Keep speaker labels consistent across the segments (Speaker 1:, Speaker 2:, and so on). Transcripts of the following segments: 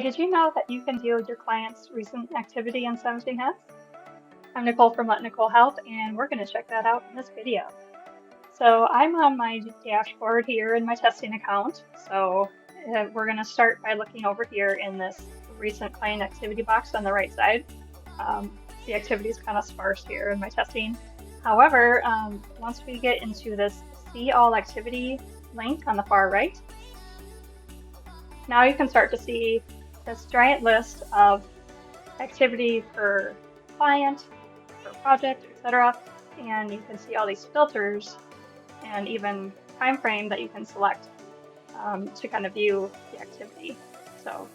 Speaker 1: Did you know that you can view your client's recent activity in 17 Hats? I'm Nicole from Let Nicole Help, and we're going to check that out in this video. So I'm on my dashboard here in my testing account. So we're going to start by looking over here in this recent client activity box on the right side. The activity is kind of sparse here in my testing. However, once we get into this See All Activity link on the far right, now you can start to see this giant list of activity per client, per project, etc. And you can see all these filters and even time frame that you can select to kind of view the activity. So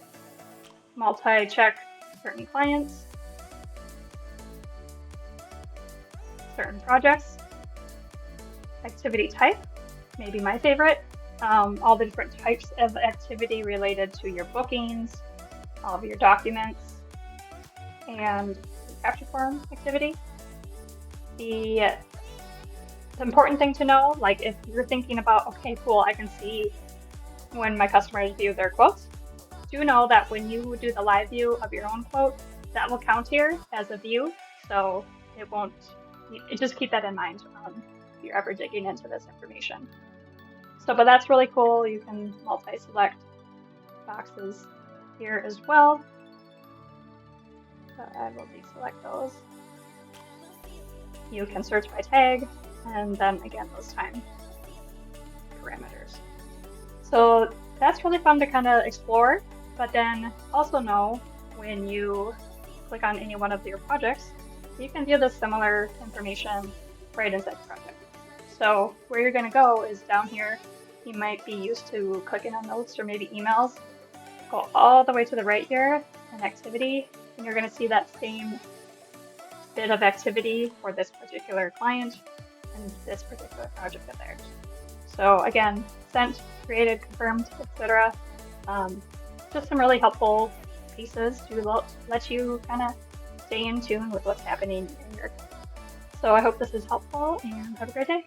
Speaker 1: multi-check certain clients, certain projects, activity type, maybe my favorite, all the different types of activity related to your bookings, all of your documents, and the capture form activity. The important thing to know, like if you're thinking about, okay, cool, I can see when my customers view their quotes, do know that when you do the live view of your own quote, that will count here as a view. So it won't, just keep that in mind if you're ever digging into this information. So, but that's really cool. You can multi-select boxes here as well. But I will deselect those. You can search by tag, and then again, those time parameters. So that's really fun to kind of explore, but then also know when you click on any one of your projects, you can view the similar information right inside the project. So where you're going to go is down here. You might be used to clicking on notes or maybe emails. Go all the way to the right here in activity, and you're going to see that same bit of activity for this particular client and this particular project of theirs. So again, sent, created, confirmed, etc. Just some really helpful pieces to let you kind of stay in tune with what's happening in your. So I hope this is helpful and have a great day.